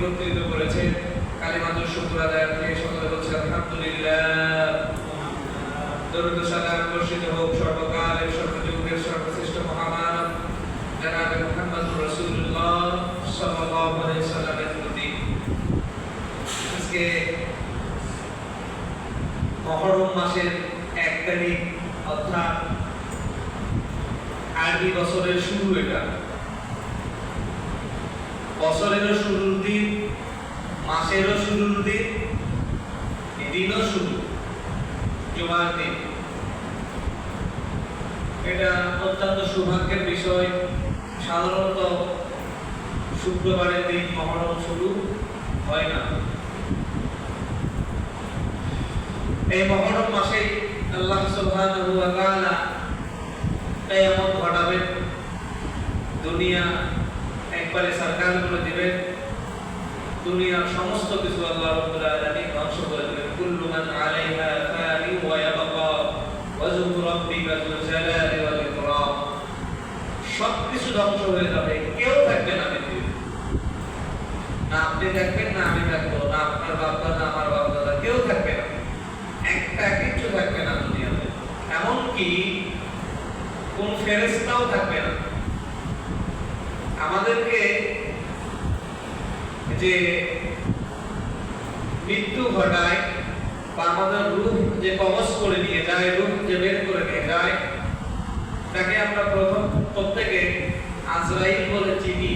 একত্রিত করেছেন। কালিমাতুল শুকর আদায়ার্থে সকলে বলছে আলহামদুলিল্লাহ। দরুদ ও সালাম বর্ষিত হোক সর্বকালের সর্বযুগের সর্বশ্রেষ্ঠ মহামানব জনাবে মুহাম্মদুর রাসূলুল্লাহ সাল্লাল্লাহু আলাইহি ওয়াসাল্লামের প্রতি। আজকে মুহররম মাসের 1 তারিখ, অর্থাৎ আরবি বছরের শুরু। এটা বছরেরও শুরুর দিন, মাসেরও শুরুর দিন, দিনও শুরু, জুমার দিন। এটা অত্যন্ত সৌভাগ্যের বিষয়। সাধারণত শুক্রবারের দিন মুহররম শুরু হয় না। এই মুহররম মাসে আল্লাহ সুবহানাহু ওয়া তাআলা কিয়ামত ঘটাবেন, দুনিয়া একবারে সরকার করে দিবেন, দুনিয়ার সমস্ত কিছু আল্লাহ রাব্বুল আলামিন ধ্বংস করে দিবেন। কুল্লু মান আলাইহা ফানি ওয়া ইয়াবকা ওয়াজহু রাব্বিকা যুল জালালি ওয়াল ইকরাম। সবকিছু ধ্বংস হয়ে যাবে, কেউ থাকবে না পৃথিবীতে। না আপনি থাকবেন, না আমি থাকবো, না আপনার বাপ দাদা, আমার বাপ দাদা, কেউ থাকবে না। একটা কিছু থাকবে না দুনিয়াতে, এমনকি কোন ফেরেশতাও থাকবে না। আমাদেরকে যে মৃত্যু ঘটায় বা আমাদের রূহ যে কবজ করে নিয়ে যায়, রূহ যে বের করে নিয়ে যায়, তাকে আমরা প্রত্যেকে আজরাইল বলে চিনি,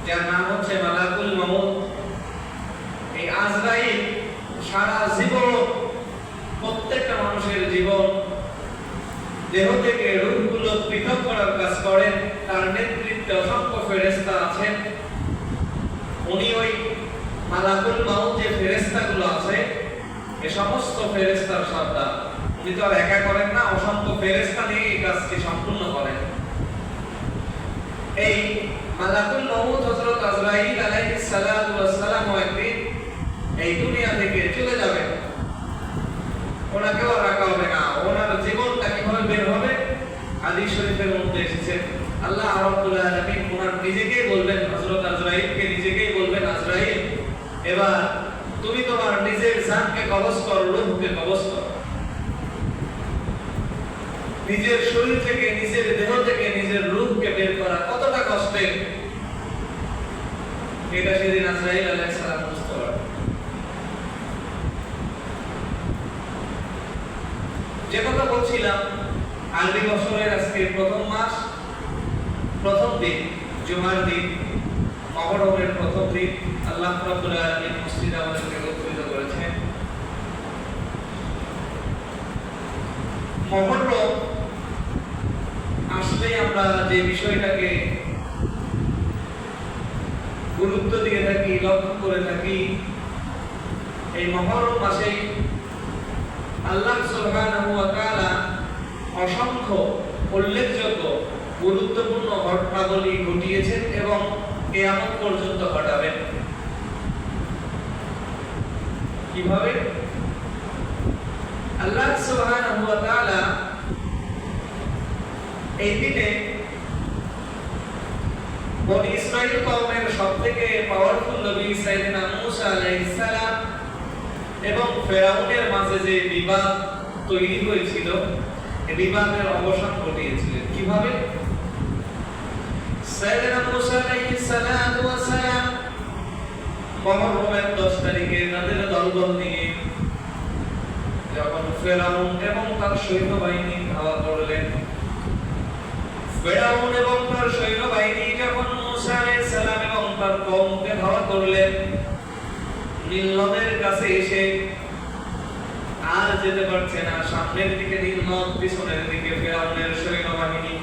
যার নাম হচ্ছে মালাকুল মউত। এই আজরাইল সারা জীবন, প্রত্যেকটা মানুষের জীবন, দেহ থেকে রূহগুলো পৃথক করার কাজ করেন। তার নেতৃত্বে অসংখ্য ফেরেশতা আছেন। উনি ওই মালাকুল মউত যে ফেরেশতাগুলো আছে, এই সমস্ত ফেরেশতার সর্দার। উনি তো আর একা করেন না, অসংখ্য ফেরেশতা নিয়ে এই কাজটি সম্পূর্ণ করেন। এই মালাকুল মউত হযরত আজরাইল আলাইহিস সালাতু ওয়াস সালাম একদিন এই দুনিয়া থেকে চলে যাবেন। ওনাকেও রাখা হবে না। ওনার জীবনটা কিভাবে বের হবে? হাদিস শরীফের মধ্যে এসেছে, আল্লাহ রাব্বুল আলামিন ওনার নিজেকেই বলবেন, হযরত আজরাইলকে নিজেকেই বলবেন, আজরাইল এবার তুমি তোমার নিজের জানকে কবজ করো, রূহকে কবজ করো। নিজের শরীর থেকে, নিজের দেহ থেকে নিজের রূহকে বের করা কতটা কষ্টের, এটা সেদিন আজরাইল আলাইহিস সালাম বুঝতে পারবেন। যে কথা বলছিলাম, আরবি বছরের আজকে প্রথম মাস, প্রথম দিন, জুমার দিন, মুহররমের প্রথম দিন। আল্লাহ রাব্বুল আলামিন মসজিদে আমাদেরকে একত্রিত করেছেন। মুহররম আসলে আমরা যে বিষয়টাকে গুরুত্ব দিয়ে থাকি, লক্ষ্য করে থাকি, এই মুহররম মাসে আল্লাহ সুবহানাহু ওয়া তাআলা অসংখ্য উল্লেখযোগ্য গুরুত্বপূর্ণ ঘটনাবলী ঘটিয়েছেন এবং কিয়ামত পর্যন্ত ঘটাবেন। কিভাবে? আল্লাহ সুবহানাহু ওয়া তাআলা এই দিনে বনি ইসরাইল কওমের সবথেকে পাওয়ারফুল নবী সাইয়েদনা মূসা আলাইহিস সালাম এবং ফেরাউনের মাঝে যে বিবাদ তৈরি হয়েছিল, এই বিবাদের অবসান ঘটিয়েছিলেন। কিভাবে? সাইয়েদনা মূসা আলাইহিস সালাতু ওয়াস সালাম মুহররমের 10 তারিখে তাদের দলবল নিয়ে যখন ফেরাউন এবং তার সৈন্যবাহিনী ধাওয়া করলেন, ফেরাউন এবং তার সৈন্যবাহিনী যখন মূসা আলাইহিস সালাম এবং তার কওমকে ধাওয়া করলেন, নীল নদের কাছে এসে আর যেতে পারছে না। সামনের দিকে নীল নদ, পিছনের দিকে ফেরাউনের সৈন্যবাহিনী।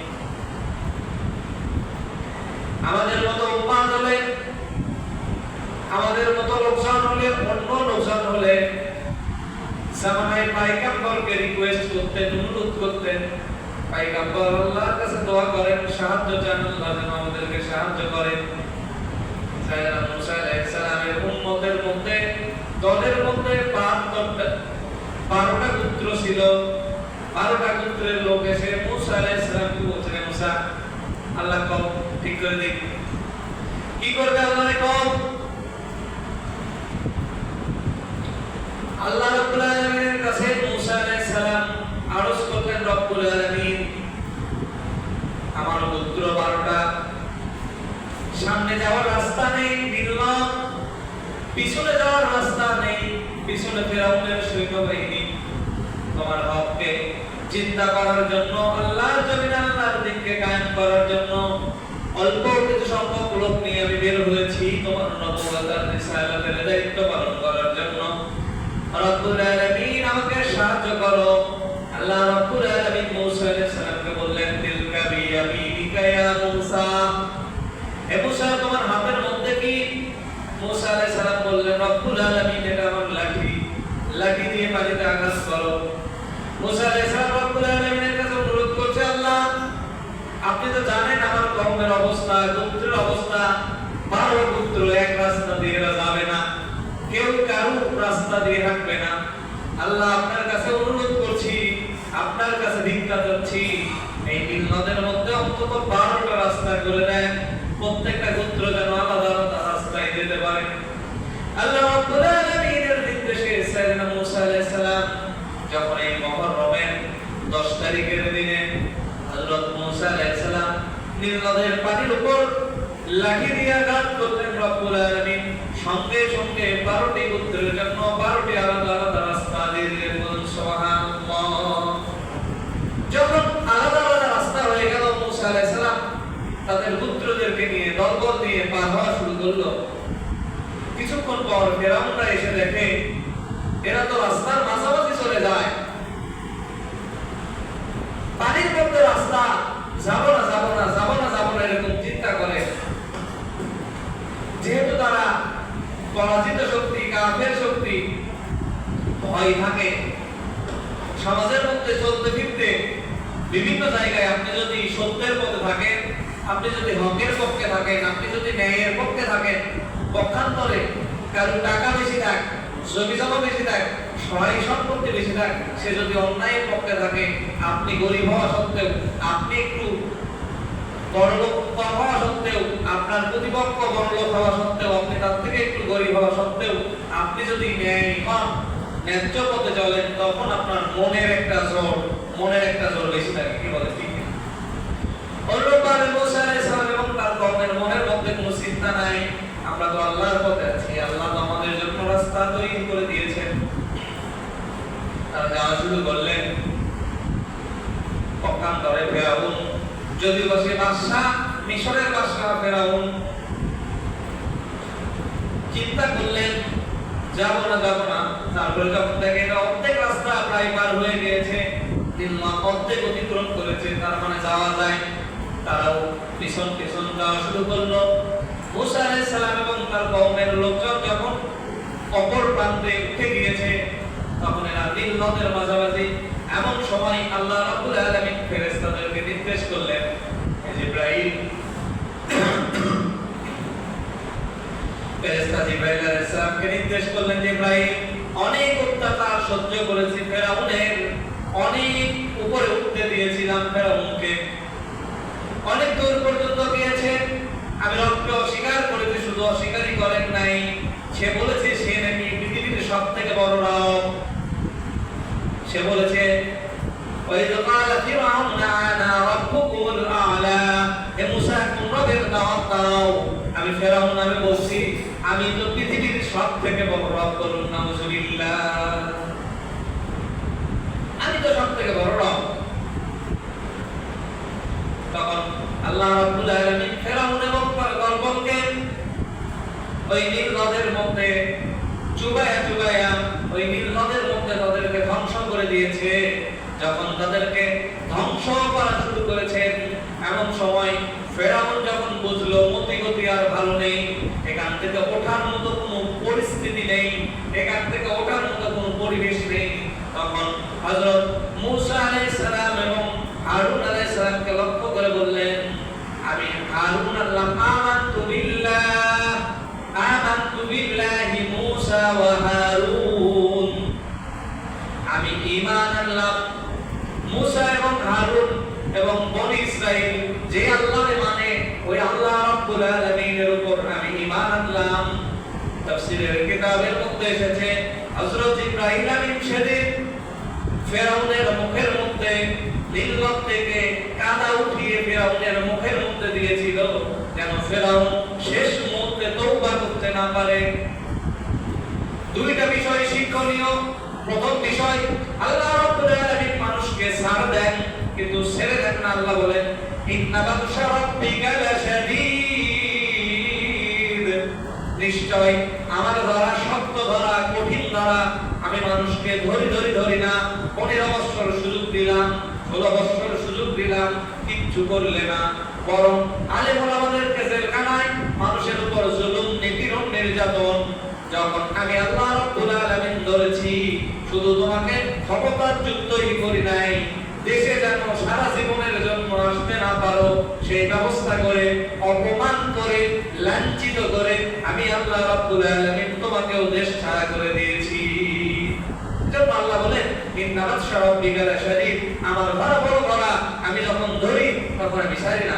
আমাদের মতো উম্মাত হলে, আমাদের মতো লোকজন হলে, অন্য লোকজন হলে জামানায় পয়গম্বরকে রিকোয়েস্ট করতেন, অনুরোধ করতেন, পয়গম্বর আল্লাহর কাছে দোয়া করেন, সাহায্য চান, আল্লাহ যেন আমাদেরকে সাহায্য করেন। সাইয়েদনা মূসা আলাইহিস সালামের উম্মতের মধ্যে, দলের মধ্যে 12টা গোত্র ছিল। 12টা গোত্রের লোক এসে মূসা আলাইহিস সালামকে বলছেন, মূসা আল্লাহ কও ঠিক করে দিন। কি করবে আল্লাহরে কও? আল্লাহ রাব্বুল আলামিনের কাছে মূসা আলাইহিস সালাম আরজ করলেন, রব্বুল আলামিন, আমার পুত্র 12টা, সামনে যাওয়ার রাস্তা নেই, নির্মম, পিছনে যাওয়ার রাস্তা নেই, পিছনে ফিরাউনের সৈন্যবাহিনী। তোমার হককে চিন্তা করার জন্য, আল্লাহর জমিনে আল্লাহর দিনকে কায়েম করার জন্য অল্প কিছু সংখ্যক লোক নিয়ে আমি বের হয়েছি তোমার নবুয়তার রিসালাতের দায়িত্ব পালন করার জন্য। রব্বুল আলামিন, আমাকে সাহায্য করো। আল্লাহ রব্বুল আলামিন মূসা আলাইহিস সালামকে বললেন, তিলকা বিয়ামিনিকা ইয়া মূসা, হে মূসা, তোমার হাতের মধ্যে কি? মূসা আলাইহিস সালাম বললেন, রব্বুল আলামিন, এটা আমার লাঠি, লাঠি দিয়ে পানিতে আঘাত করো। মূসা আলাইহিস সালাম রব্বুল আলামিনের কাছে অনুরোধ করছে, আল্লাহ, আপনি তো জানেন আমার কওমের অবস্থা, গোত্রের অবস্থা, 12 গোত্র এক রাস্তা দিয়ে যাবে না, কেউ কারো রাস্তা দিয়ে হাঁটবে না। আল্লাহ, আপনার কাছে অনুরোধ করছি, আপনার কাছে ভিক্ষা চাচ্ছি, এই নীল নদের মধ্যে অন্তত 12টা রাস্তা করে দেন, প্রত্যেকটা গোত্র যেন আলাদা আলাদা রাস্তায় যেতে পারে। আল্লাহ রাব্বুল আলামিনের নির্দেশে সাইয়েদনা মূসা আলাইহিস সালাম যখন এই মুহররমের 10 তারিখের দিনে হযরত মূসা আলাইহিস সালাম নীল নদের পানির উপর লাঠি দিয়ে আঘাত করলেন, রব্বুল আলামিন সঙ্গে সঙ্গে 12টি গোত্রের জন্য 12টি আলাদা আলাদা রাস্তা দিয়ে দিলেন। সুবহানাল্লাহ। যখন আলাদা আলাদা রাস্তা হয়ে গেল, মূসা আলাইহিস সালাম তাদের গোত্রদেরকে নিয়ে দলবল দিয়ে পার হওয়া শুরু করলো। কিছুক্ষণ পর ফিরাউনরা এসে দেখে এরা তো রাস্তার মাঝামাঝি চলে যায়, পানির মধ্যে রাস্তা, যাবো না যাবো না যাবো না যাবো না এরকম চিন্তা করে। যেহেতু তারা পরাজিত শক্তি, কাফের শক্তি, ভয় থাকে সমাজের মধ্যে চলতে ফিরতে। বিভিন্ন জায়গায় আপনি যদি সত্যের পথে থাকেন, আপনি যদি হকের পক্ষে থাকেন, আপনি যদি ন্যায়ের পক্ষে থাকেন, পক্ষান্তরে কারো টাকা বেশি থাক, জমি জমা বেশি থাক, সহায় সম্পত্তি বেশি থাক, সে যদি অন্যায়ের পক্ষে থাকে, আপনি গরিব হওয়া সত্ত্বেও, আপনি একটু বড়লোক হওয়া সত্ত্বেও, আপনার প্রতিপক্ষ বড়লোক হওয়া সত্ত্বেও, আপনি তার থেকে একটু গরিব হওয়া সত্ত্বেও, আপনি যদি ন্যায় হন, ন্যায্য পথে চলেন, তখন আপনার মনের একটা জোর বেশি থাকে। কি বলে ঠিক? অন্যভাবে মূসা আলাইহিস সালাম এবং তার কওমের মনের মধ্যে কোনো চিন্তা নাই, আমরা তো আল্লাহর পথে আছি, আল্লাহ তো আমাদের জন্য রাস্তা তৈরি করে দিয়েছেন। তারা যাওয়া শুরু করলেন। পক্ষান্তরে ফেরাউন, যদিও সে বাদশাহ, মিশরের বাদশাহ ফেরাউন, চিন্তা করলেন যাব না যাব না। তারপরে যখন দেখে এটা অর্ধেক রাস্তা প্রায় পার হয়ে গিয়েছে, অর্ধেক অতিক্রম করেছে, তার মানে যাওয়া যায়, তারাও পিছন পিছন যাওয়া শুরু করলো। মূসা আলাইহিস সালাম এবং তার কওমের লোকজন যখন অপর প্রান্তে উঠে গিয়েছে, তখন এরা নীল নদের মাঝামাঝি। এমন সময় আল্লাহ রাব্বুল আলামিন ফেরেশতাদেরকে নির্দেশ করলেন, জিবরাইল, ফেরেশতা জিবরাইল আলাইহিস সালামকে নির্দেশ করলেন, জিবরাইল, অনেক অত্যাচার সহ্য করেছি ফেরাউনের, অনেক উপরে উঠতে দিয়েছিলাম ফেরাউনকে, অনেক দূর পর্যন্ত গিয়েছে, আমি রবকে অস্বীকার করেছি, শুধু অস্বীকারই করেন নাই, সে বলেছে সে নাকি পৃথিবীর সবথেকে বড় রব। সে বলেছে, ওয়াইদ ক্বাল ফিরআউন আনা রাব্বুকুমুল আ'লা, হে মূসা, কোন রবের দাওয়াত দাও। আমি ফেরাউন, আমি বলছি আমি তো পৃথিবীর সবথেকে বড় রব, বলুন নাউযুবিল্লাহ, আমি তো সবথেকে বড় রব। তখন আল্লাহ রাব্বুল আলামিন ফেরাউন এবং তার দলবলকে ওই নীল নদের মধ্যে চুবায়া ওই নীল নদের মধ্যে তাদেরকে ধ্বংস করে দিয়েছে। যখন তাদেরকে ধ্বংস করা শুরু করেছেন, এমন সময় ফেরাউন যখন বুঝলো মতিগতি আর ভালো নেই, এখান থেকে ওঠার মতো কোনো পরিস্থিতি নেই, এখান থেকে ওঠার মতো কোনো পরিবেশ নেই, তখন হযরত মূসা আলাইহিস সালাম এবং হারুন আলাইহিস সালামকে লক্ষ্য করে বললেন, আমি হারুন আল্লাহ আমানতু বিল্লাহি মূসা ওয়া হারুন, আমি ঈমান আনলাম মূসা এবং হারুন এবং বনি ইসরাইল যে আল্লাহকে মানে ওই আল্লাহ রাব্বুল আলামিনের উপর আমি ঈমান আনলাম। তাফসীরের কিতাবের মধ্যে এসেছে হযরত ইব্রাহিম ইসরাঈল আমিন সেদিন ফেরাউনের মুখের মধ্যে নীলনদ থেকে কাদা উঠিয়ে ফেরাউনের মুখের মধ্যে দিয়েছিল, যেন ফেরাউন শেষ মুহূর্তে তওবা করতে না পারে। দুইটা বিষয় শিক্ষণীয়। প্রথম বিষয়, আল্লাহ রাব্বুল আলামিন মানুষকে ছাড় দেন, কিন্তু ছেড়ে দেন না। আল্লাহ বলেন, ইন্না বাতশা রাব্বিকা লাশাদীদ, নিশ্চয় আমার ধরা শক্ত ধরা, কঠিন ধরা। আমি মানুষকে ধরি না, 15 বছর সুযোগ দিলাম, 16 বছর সুযোগ দিলাম, কিচ্ছু করলে না, বরং আলেম ওলামাদেরকে জেলখানায় মানুষের উপর জুলুম, নিপীড়ন, নির্যাতন। যখন আমি আল্লাহ রাব্বুল আলামিন ধরেছি, শুধু তোমাকে ক্ষমতার যুক্তই করি নাই, দেশে যেন সারা জীবনের জন্য আসতে না পারো সেই ব্যবস্থা করে, অপমান করে, লাঞ্ছিত করে আমি আল্লাহ রাব্বুল আলামিন তোমাকেও দেশ ছাড়া করে দিয়েছি। জন্য আল্লাহ বলেন, ইন্না বাতশা রাব্বিকা লাশাদীদ, আমার ধরা বড় ধরা, আমি যখন ধরি তখন আমি ছাড়ি না।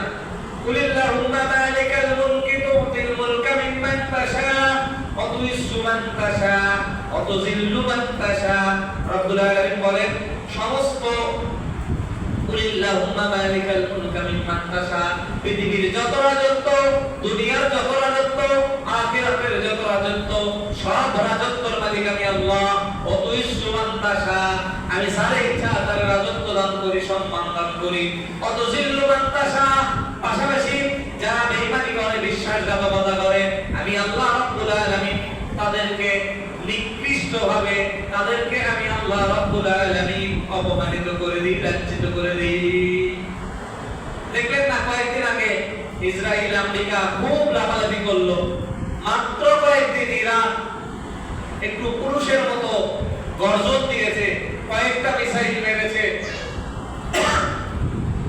কুলিল্লাহুম্মা মালিকাল মুলকি তুতিল মুলকা মিম্মান তাশা ওয়া তুইজ্জু মান তাশা ওয়া তুযিল্লু মান তাশা। রব্বুল আলামিন বলেন, সমস্ত কুলিল্লাহুম্মা মালিকাল মুলকা মিম্মান তাশা, পৃথিবীর যত রাজত্ব, দুনিয়ার যত রাজত্ব, আখিরাতের যত রাজত্ব, সব রাজত্বের মালিক আমি আল্লাহ। ওয়া তুইজ্জু মান তাশা, আমি যারে ইচ্ছা তার রাজত্ব দান করি, সম্মান দান করি। ওয়া তুযিল্লু মান তাশা, পাশাপাশি যারা বেঈমানি করে, বিশ্বাসঘাতকতা করে, আমি আল্লাহ রাব্বুল আলামিন তাদেরকে নিকৃষ্টভাবে, তাদেরকে আমি আল্লাহ রাব্বুল আলামিন অপমানিত করে দিই, লাঞ্ছিত করে দিই। দেখলেন না, কয়েকদিন আগে ইসরাইল আমেরিকা খুব লাফালাফি করলো, মাত্র কয়েকদিন ইরান একটু পুরুষের মতো গর্জন দিয়েছে, কয়েকটা মিসাইল মেরেছে,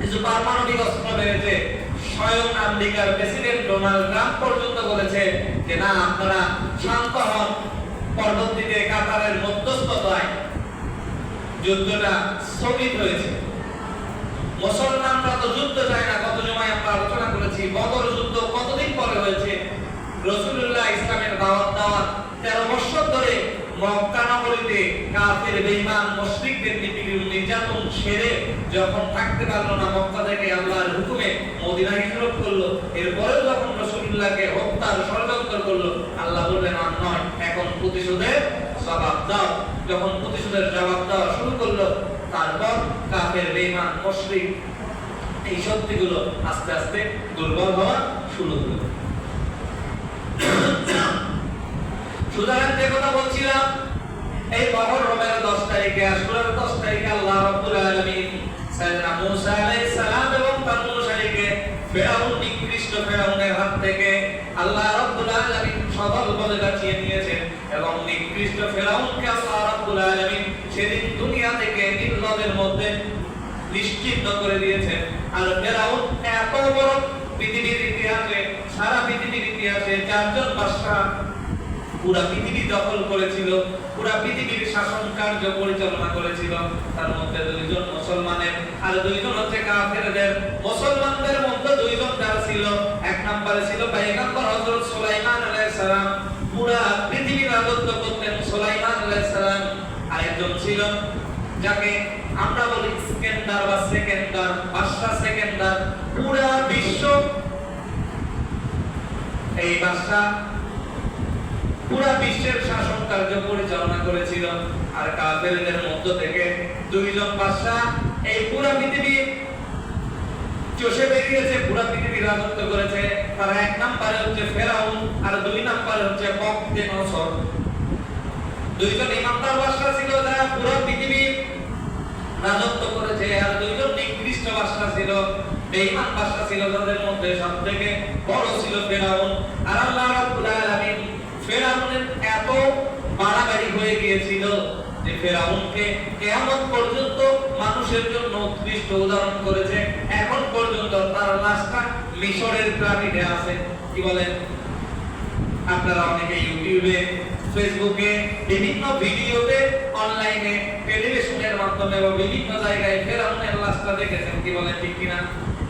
কিছু পারমাণবিক অস্ত্র মেরেছে। স্বয়ং আমেরিকার প্রেসিডেন্ট ডোনাল্ড ট্রাম্প পর্যন্ত বলেছে যে না, আপনারা শান্ত হন। পরবর্তীতে কাতারের মধ্যস্থতায় যুদ্ধটা স্থগিত হয়েছে। মুসলমানরা তো যুদ্ধ চায় না, গত জুমায় আমরা আলোচনা করেছি। বদর যুদ্ধ কতদিন পরে হয়েছে? রাসূলুল্লাহ ইসলামের দাওয়াত দেওয়ার 13 বছর ধরে মক্কা নগরীতে কাফের, বেঈমান, মুশরিকদের নির্যাতন সেরে যখন থাকতে পারলো না, মক্কা থেকে আল্লাহর হুকুমে মদিনা হিজরত করলো। এরপরে যখন রাসূলুল্লাহকে হত্যার ষড়যন্ত্র করলো, আল্লাহ বললেন আর নয়, এখন প্রতিশোধের জবাব দাও। যখন প্রতিশোধের জবাব দেওয়া শুরু করলো, তারপর কাফের, বেঈমান, মুশরিক এই শক্তিগুলো আস্তে আস্তে দুর্বল হওয়া শুরু হলো। সুতরাং যে কথা বলছিলাম, এই মুহররমের 10 তারিখে, আশুরার 10 তারিখে আল্লাহ রাব্বুল আলামিন সাইয়েদনা মূসা আলাইহিস সালাম এবং তার অনুসারীকে ফেরাউন, নিকৃষ্ট ফেরাউনের হাত থেকে আল্লাহ রাব্বুল আলামিন সবল বলে বাঁচিয়ে নিয়েছেন। এবং নিকৃষ্ট ফেরাউনকে আল্লাহ রাব্বুল আলামিন সেদিন দুনিয়া থেকে নীল নদের মধ্যে নিশ্চিহ্ন করে দিয়েছেন। আর ফেরাউন এত বড়, পৃথিবীর ইতিহাসে, সারা পৃথিবীর ইতিহাসে 4 জন বাদশা পুরা পৃথিবী দখল করেছিল, পুরা পৃথিবীর শাসন কার্য পরিচালনা করেছিল। তার মধ্যে 2 জন মুসলমানের আর 2 জন হচ্ছে কাফেরদের। মুসলমানদের মধ্যে 2 জন যারা ছিল, এক নম্বরে ছিল পয়গম্বর হযরত সুলাইমান আলাইহিস সালাম, পুরা পৃথিবী রাজত্ব করতেন সুলাইমান আলাইহিস সালাম। আরেকজন ছিল যাকে আমরা বলি ইস্কেন্দার বা সেকেন্দার, বাদশা সেকেন্দার। পুরা বিশ্ব এই বাদশা পুরা বিশ্বের শাসন কার্য পরিচালনা করেছিল। আর কাফেরদের মধ্য থেকে 2 জন বাদশা এই পুরা পৃথিবী চষে বেরিয়েছে, পুরা পৃথিবী রাজত্ব করেছে। তারা 1 নম্বরে হচ্ছে ফেরাউন আর 2 নম্বরে হচ্ছে বকতেনসর। 2 জন ইমানদার বাদশা ছিল যারা পুরা পৃথিবী রাজত্ব করেছে, আর 2 জন নিকৃষ্ট বাদশা ছিল, বেঈমান বাদশা ছিল, যাদের মধ্যে সবথেকে বড় ছিল ফেরাউন। আর আল্লাহ রাব্বুল আলামিন ফেরাউনের এত বাড়াবাড়ি হয়ে গিয়েছিল যে ফেরাউনকে কিয়ামত পর্যন্ত মানুষের জন্য উৎকৃষ্ট উদাহরণ করেছে। এখন পর্যন্ত তার লাশটা মিশরের পিরামিডে আছে। কি বলেন? আপনারা অনেকে ইউটিউবে, ফেসবুকে, বিভিন্ন ভিডিওতে, অনলাইনে, টেলিভিশনের মাধ্যমে বা বিভিন্ন জায়গায় ফেরাউনের লাশটা দেখেছেন। কি বলেন, ঠিক কিনা?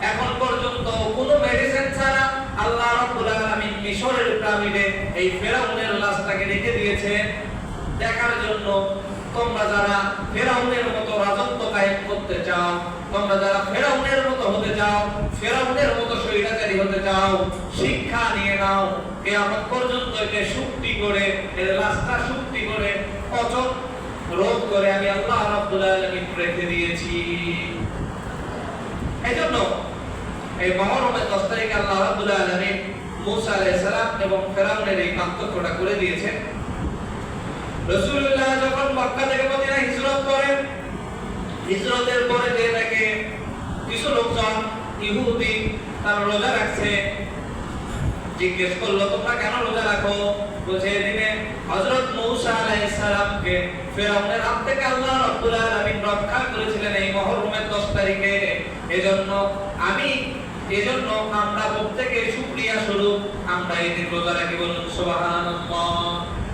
এখন পর্যন্ত কোনো মেডিসিন ছাড়া আল্লাহ রাব্বুল আলামিন মিশরের পিরামিডে এই ফেরাউনের লাশটাকে রেখে দিয়েছেন দেখার জন্য। তো তোমরা যারা ফেরাউনের মতো রাজত্ব কায়েম করতে চাও, তোমরা যারা ফেরাউনের মতো হতে চাও, ফেরাউনের মতো স্বৈরাচারী হতে চাও, শিক্ষা নিয়ে নাও। কিয়ামত পর্যন্ত একে শক্তি করে, এর লাশটা শক্তি করে পচন রোধ করে আমি আল্লাহ রাব্বুল আলামিন রেখে দিয়েছি। এজন্য এই মুহররমের 10 তারিখে আল্লাহ রাব্বুল আলামিন মুসা আলাইহিস সালাম এবং ফেরাউনের এই পার্থক্যটা করে দিয়েছেন। রাসূলুল্লাহ যখন মক্কা থেকে মদিনায় হিজরত করেন, হিজরতের পরে যে দেখে কিছু লোকজন ইহুদি তারা রোজা রাখছে, জিজ্ঞেস করলো তোমরা কেন রোজা রাখো? বলছে এদিনে হযরত মূসা আলাইহিস সালামকে ফিরআউনের হাত থেকে আল্লাহ রাব্বুল আলামিন রক্ষা করেছিলেন এই মুহররমের 10 তারিখে। এজন্য আমরা প্রত্যেকে শুকরিয়া স্বরূপ আমরা এই দিন রোজা রাখি। বলুন সুবহানাল্লাহ।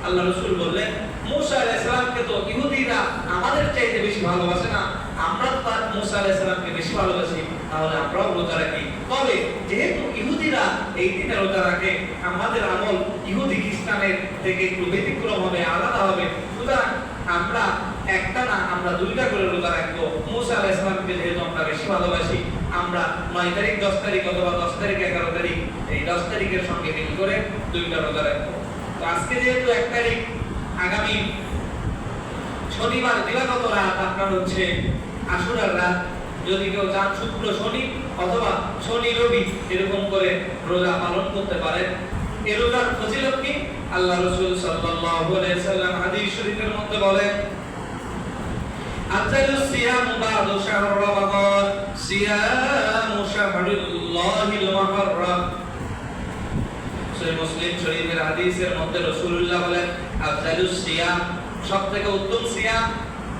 আল্লাহ রাসূল বললেন মূসা আলাইহিস সালামকে তো ইহুদিরা আমাদের চাইতে বেশি ভালোবাসে না, আমরা তো মূসা আলাইহিস সালামকে বেশি ভালোবাসি, তাহলে আমরাও রোজা রাখি। তবে যেহেতু ইহুদিরা এই দিনে রোজা রাখে, আমাদের আমল ইহুদি খ্রিস্টানের থেকে একটু ব্যতিক্রম হবে, আলাদা হবে। সুতরাং আমরা একটা না, আমরা দুইটা করে রোজা রাখবো। মূসা আলাইহিস সালামকে যেহেতু আমরা বেশি ভালোবাসি, আমরা 9 তারিখ 10 তারিখ অথবা 10 তারিখ 11 তারিখ এই 10 তারিখের সঙ্গে মিল করে দুইটা রোজা রাখবো। তো আজকে যেহেতু 1 তারিখ, আগামী শনিবার দিবাগত রাত আপনার হচ্ছে আশুরার রাত, যদি কেউ চান শুক্র শনি অথবা শনি রবি এরকম করে রোজা পালন করতে পারেন। এই রোজার ফজিলত কি? আল্লাহ রাসূল সাল্লাল্লাহু আলাইহি সাল্লাম হাদিস শরীফের মধ্যে বলেন আফজালুস সিয়াম বা'দা শাহর রমাদান সিয়ামু শাহরিল্লাহিল মুহাররম। সহিহ মুসলিম শরীফের হাদিসের মধ্যে রাসূলুল্লাহ বলেন আফজালুস সিয়াম, সবথেকে উত্তম সিয়াম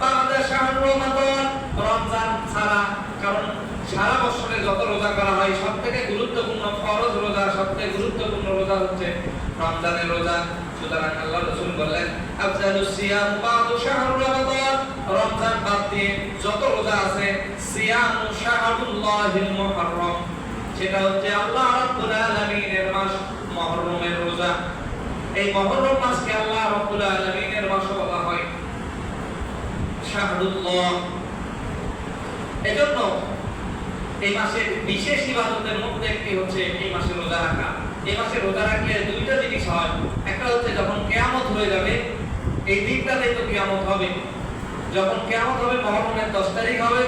বা'দা শাহর রমাদান, রমজান ছাড়া। কারণ সারা বছরে যত রোজা করা হয় সবথেকে গুরুত্বপূর্ণ ফরজ রোজা, সবথেকে গুরুত্বপূর্ণ রোজা হচ্ছে রমজানের রোজা। সুতরাং আল্লাহ রাসূল বললেন আফজালুস সিয়াম বা'দা শাহর রমাদান, রমজান বাদ দিয়ে যত রোজা আছে সিয়ামু শাহরুল্লাহিল মুহাররম, সেটা হচ্ছে আল্লাহ রাব্বুল আলামিনের মাস মুহররমের রোজা। এই মুহররম মাসকে আল্লাহ রাব্বুল আলামিনের মাস বলা হয় শাহরুল্লাহ। এজন্য এই মাসের বিশেষ ইবাদতের মধ্যে একটি হচ্ছে এই মাসে রোজা রাখা। এই মাসে রোজা রাখলে দুইটা জিনিস হয়। একটা হচ্ছে যখন কিয়ামত হয়ে যাবে, এই দিনটাতে তো কিয়ামত হবে, যখন কিয়ামত হবে মুহররমের 10 তারিখ হবে,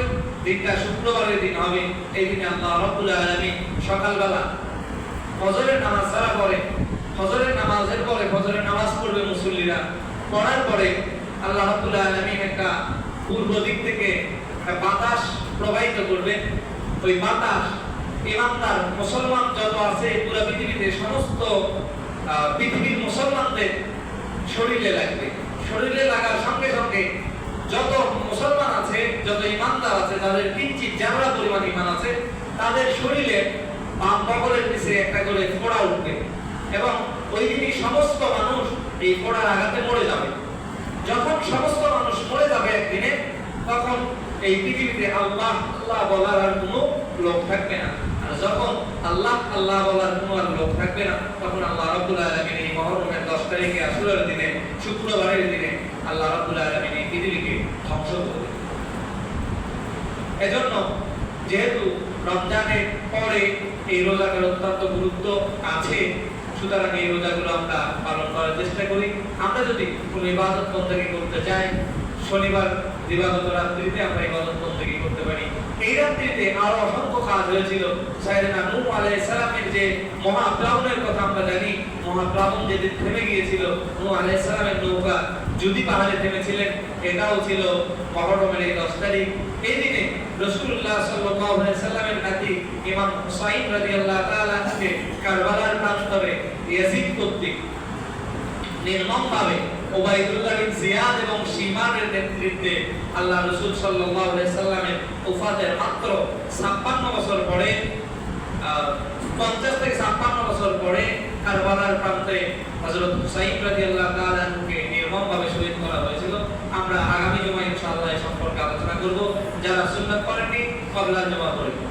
দিনটা শুক্রবারের দিন হবে। এই দিনে আল্লাহ রাব্বুল আলামিন সকালবেলা ফজরের নামাজ সারা পরে, ফজরের নামাজের পরে ফজরের নামাজ পড়বে মুসল্লিরা, পড়ার পরে আল্লাহ রাব্বুল আলামিন একটা পূর্ব দিক থেকে বাতাস প্রবাহিত করবে। ওই বাতাস ইমানদার মুসলমান যত আছে পুরো পৃথিবীতে সমস্ত পৃথিবীর মুসলমানদের শরীরে লাগবে। শরীরে লাগার সঙ্গে সঙ্গে যত মুসলমান আছে, যত ইমানদার আছে, যাদের কিঞ্চিত জাররা পরিমাণ ঈমান আছে, তাদের শরীরে বাম বগলের নিচে একটা করে ফোঁড়া উঠবে এবং ওই দিনই সমস্ত মানুষ এই ফোঁড়ার আঘাতে মরে যাবে। যখন সমস্ত মানুষ মরে যাবে একদিনে, তখন এই পৃথিবীতে আল্লাহ আল্লাহ বলার আর কোনো লোক থাকবে না। আর যখন আল্লাহ আল্লাহ বলার কোনো আর লোক থাকবে না, তখন আল্লাহ রাব্বুল আলামিন এই মুহররমের 10 তারিখে আশুরার দিনে, শুক্রবারের দিনে আল্লাহ রাব্বুল আলামিন এই পৃথিবীকে ধ্বংস করবে। এজন্য যেহেতু রমজানের পরে এই রোজার অত্যন্ত গুরুত্ব আছে, সুতরাং এই রোজাগুলো আমরা পালন করার চেষ্টা করি। আমরা যদি কোনো ইবাদত বন্দেগী করতে চাই, শনিবার দিবাগত রাত্রিতে আমরা ইবাদত বন্দেগী করতে পারি। এই রাত্রিতে আরো অসংখ্য কাজ হয়েছিল। সাইয়েদনা নূহ আলাইহিস সালামের যে মহাপ্লাবনের কথা আমরা জানি, মহাপ্লাবন যেদিন থেমে গিয়েছিল, নূহ আলাইহিস সালামের নৌকা যদি পাহাড়ে থেমেছিলেন, এটাও ছিল মুহররমের এই 10 তারিখ। এই দিনে রাসূলুল্লাহ সাল্লাল্লাহু আলাইহি সাল্লামের নাতি ইমাম হুসাইন রাদিয়াল্লাহু তাআলা আনহু কারবালার প্রান্তরে ইয়াজিদ কর্তৃক নির্মমভাবে উবাইদুল্লাহ বিন জিয়াদ এবং শিমারের নেতৃত্বে আল্লাহ রাসূল সাল্লাল্লাহু আলাইহি সাল্লামের ওফাতের মাত্র 56 বছর পরে, 50 থেকে 56 বছর পরে কারবালার প্রান্তে হযরত হুসাইন রাদিয়াল্লাহু তাআলা আনহুকে নির্মমভাবে শহীদ করা হয়েছিল। আমরা আগামী জুমায় ইনশাআল্লাহ এই সম্পর্কে আলোচনা করব। যারা সুন্নাত পড়েননি কবলা জমা পড়বেন।